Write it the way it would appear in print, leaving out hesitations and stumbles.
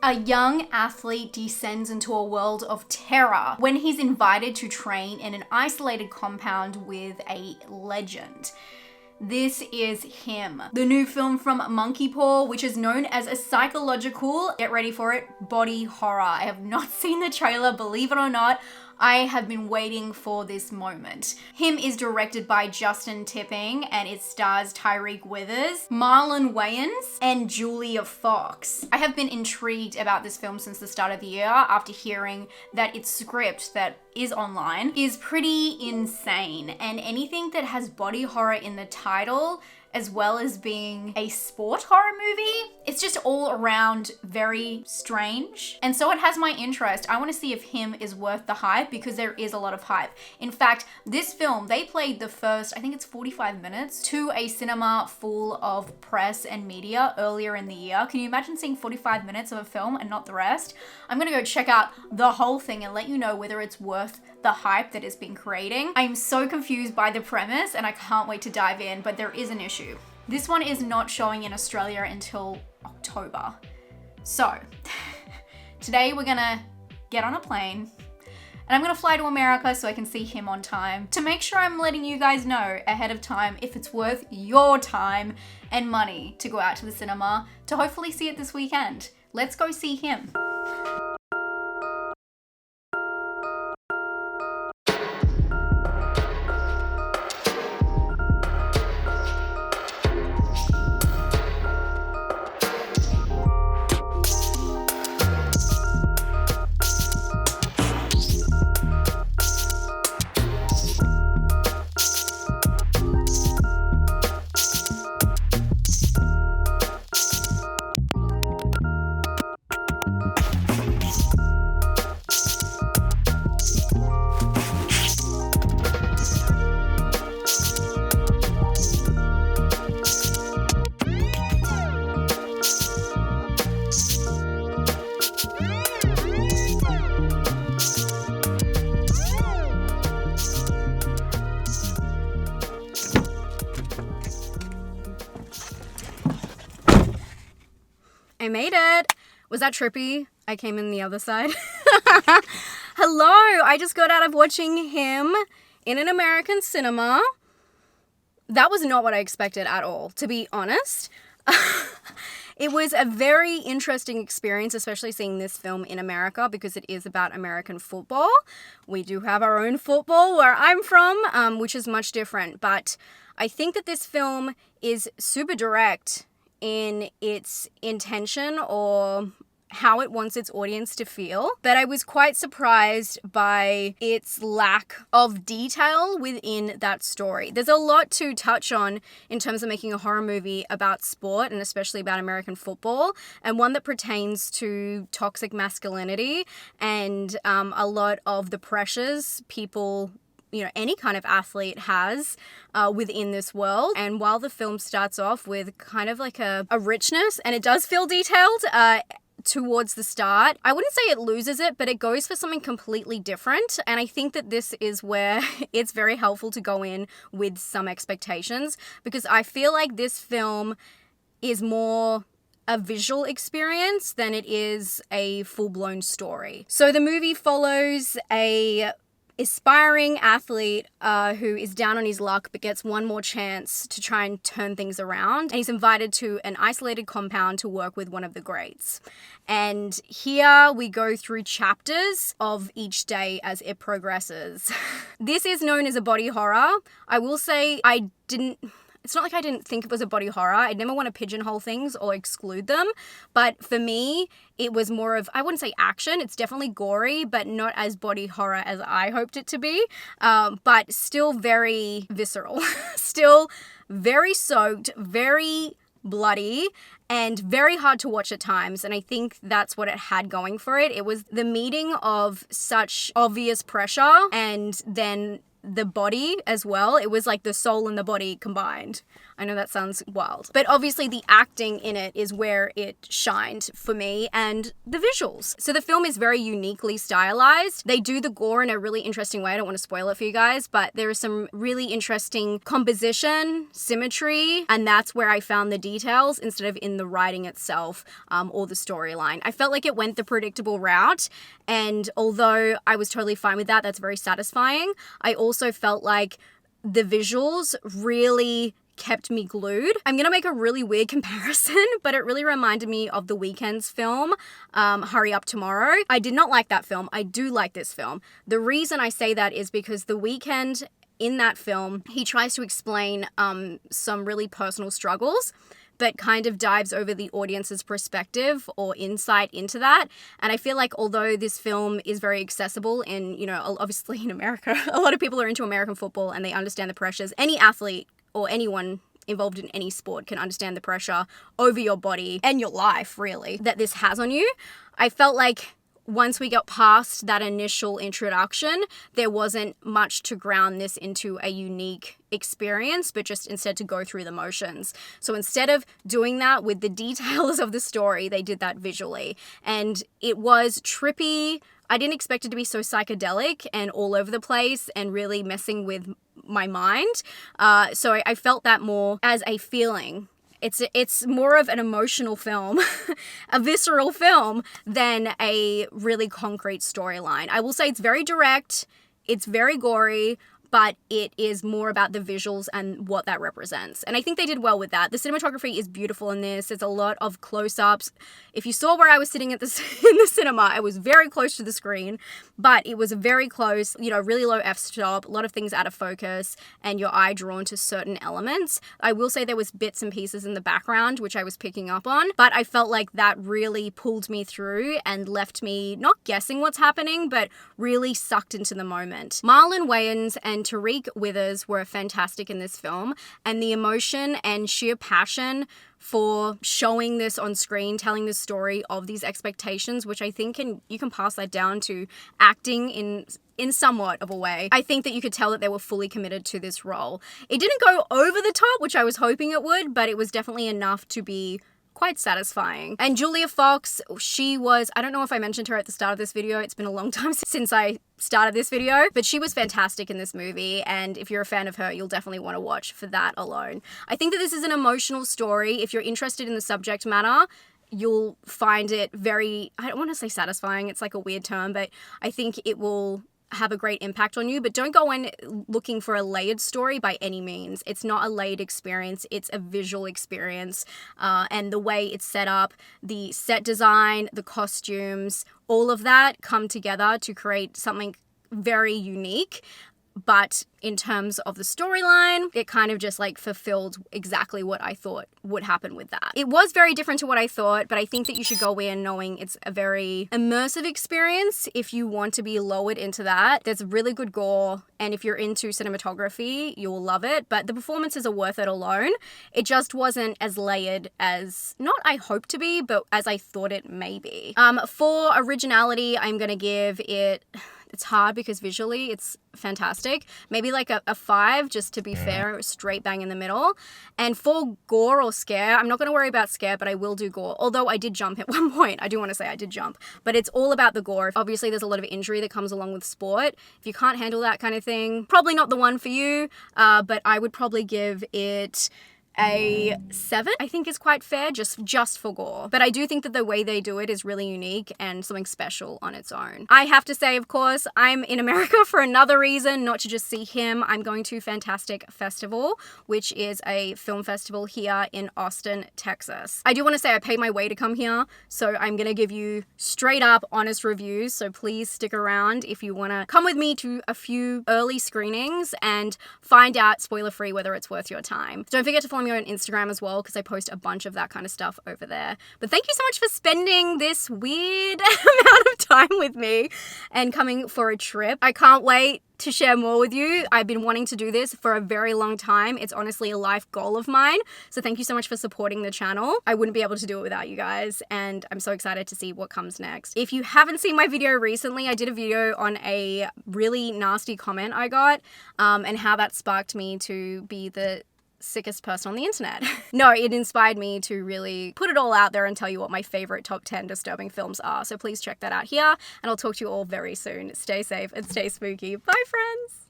A young athlete descends into a world of terror when he's invited to train in an isolated compound with a legend. This is Him, the new film from Monkey Paw, which is known as a psychological, get ready for it, body horror. I have not seen the trailer, believe it or not. I have been waiting for this moment. Him is directed by Justin Tipping and it stars Tyreek Withers, Marlon Wayans, and Julia Fox. I have been intrigued about this film since the start of the year after hearing that its script that is online is pretty insane, and anything that has body horror in the title as well as being a sport horror movie, it's just all around very strange. And so it has my interest. I want to see if Him is worth the hype, because there is a lot of hype. In fact, this film, they played the first, I think it's 45 minutes, to a cinema full of press and media earlier in the year. Can you imagine seeing 45 minutes of a film and not the rest? I'm gonna go check out the whole thing and let you know whether it's worth the hype that it's been creating. I'm so confused by the premise and I can't wait to dive in, but there is an issue. This one is not showing in Australia until October. So today we're gonna get on a plane and I'm gonna fly to America so I can see Him on time, to make sure I'm letting you guys know ahead of time if it's worth your time and money to go out to the cinema to hopefully see it this weekend. Let's go see Him. I made it. Was that trippy? I came in the other side. Hello, I just got out of watching Him in an American cinema. That was not what I expected at all, to be honest. It was a very interesting experience, especially seeing this film in America, because it is about American football. We do have our own football where I'm from, which is much different. But I think that this film is super direct in its intention or how it wants its audience to feel, but I was quite surprised by its lack of detail within that story. There's a lot to touch on in terms of making a horror movie about sport, and especially about American football, and one that pertains to toxic masculinity and a lot of the pressures people, any kind of athlete has within this world. And while the film starts off with kind of like a richness, and it does feel detailed towards the start, I wouldn't say it loses it, but it goes for something completely different. And I think that this is where it's very helpful to go in with some expectations, because I feel like this film is more a visual experience than it is a full-blown story. So the movie follows a aspiring athlete who is down on his luck but gets one more chance to try and turn things around. And he's invited to an isolated compound to work with one of the greats. And here we go through chapters of each day as it progresses. This is known as a body horror. I will say it's not like I didn't think it was a body horror. I never want to pigeonhole things or exclude them. But for me, it was more of, I wouldn't say action. It's definitely gory, but not as body horror as I hoped it to be. But still very visceral. Still very soaked, very bloody, and very hard to watch at times. And I think that's what it had going for it. It was the meeting of such obvious pressure and then the body as well. It was like the soul and the body combined. I know that sounds wild. But obviously the acting in it is where it shined for me, and the visuals. So the film is very uniquely stylized. They do the gore in a really interesting way. I don't want to spoil it for you guys, but there is some really interesting composition, symmetry, and that's where I found the details instead of in the writing itself or the storyline. I felt like it went the predictable route, and although I was totally fine with that, that's very satisfying. I also felt like the visuals really kept me glued. I'm gonna make a really weird comparison, but it really reminded me of The Weeknd's film, Hurry Up Tomorrow. I did not like that film. I do like this film. The reason I say that is because The Weeknd, in that film, he tries to explain some really personal struggles, but kind of dives over the audience's perspective or insight into that. And I feel like although this film is very accessible in, you know, obviously in America, a lot of people are into American football and they understand the pressures. Any athlete or anyone involved in any sport can understand the pressure over your body and your life, really, that this has on you. I felt like once we got past that initial introduction, there wasn't much to ground this into a unique experience, but just instead to go through the motions. So instead of doing that with the details of the story, they did that visually. And it was trippy. I didn't expect it to be so psychedelic and all over the place and really messing with my mind. So I felt that more as a feeling. It's more of an emotional film, a visceral film, than a really concrete storyline. I will say it's very direct, it's very gory, but it is more about the visuals and what that represents. And I think they did well with that. The cinematography is beautiful in this. There's a lot of close-ups. If you saw where I was sitting in the cinema, I was very close to the screen, but it was very close, you know, really low f-stop, a lot of things out of focus, and your eye drawn to certain elements. I will say there was bits and pieces in the background, which I was picking up on, but I felt like that really pulled me through and left me not guessing what's happening, but really sucked into the moment. Marlon Wayans and Tariq Withers were fantastic in this film, and the emotion and sheer passion for showing this on screen, telling the story of these expectations, which I think you can pass that down to acting in somewhat of a way. I think that you could tell that they were fully committed to this role. It didn't go over the top, which I was hoping it would, but it was definitely enough to be quite satisfying. And Julia Fox, she was, I don't know if I mentioned her at the start of this video, it's been a long time since I started this video, but she was fantastic in this movie, and if you're a fan of her, you'll definitely want to watch for that alone. I think that this is an emotional story. If you're interested in the subject matter, you'll find it very, I don't want to say satisfying, it's like a weird term, but I think it will have a great impact on you. But don't go in looking for a layered story by any means. It's not a layered experience, it's a visual experience, and the way it's set up, the set design, the costumes, all of that come together to create something very unique. But in terms of the storyline, it kind of just like fulfilled exactly what I thought would happen with that. It was very different to what I thought, but I think that you should go in knowing it's a very immersive experience if you want to be lowered into that. There's really good gore, and if you're into cinematography, you'll love it, but the performances are worth it alone. It just wasn't as layered as, not I hope to be, but as I thought it may be. For originality, I'm gonna give it, it's hard because visually it's fantastic. Maybe like a 5, just to be fair, straight bang in the middle. And for gore or scare, I'm not going to worry about scare, but I will do gore. Although I did jump at one point. I do want to say I did jump. But it's all about the gore. Obviously, there's a lot of injury that comes along with sport. If you can't handle that kind of thing, probably not the one for you. But I would probably give it a 7. I think is quite fair, just for gore. But I do think that the way they do it is really unique and something special on its own. I have to say, of course, I'm in America for another reason, not to just see him. I'm going to Fantastic Festival, which is a film festival here in Austin, Texas. I do want to say I paid my way to come here, so I'm gonna give you straight up honest reviews, so please stick around if you want to come with me to a few early screenings and find out spoiler-free whether it's worth your time. Don't forget to follow me on Instagram as well, because I post a bunch of that kind of stuff over there. But thank you so much for spending this weird amount of time with me and coming for a trip. I can't wait to share more with you. I've been wanting to do this for a very long time. It's honestly a life goal of mine. So thank you so much for supporting the channel. I wouldn't be able to do it without you guys, and I'm so excited to see what comes next. If you haven't seen my video recently, I did a video on a really nasty comment I got, and how that sparked me to be the sickest person on the internet. No, it inspired me to really put it all out there and tell you what my favorite top 10 disturbing films are. So please check that out here, and I'll talk to you all very soon. Stay safe and stay spooky. Bye, friends.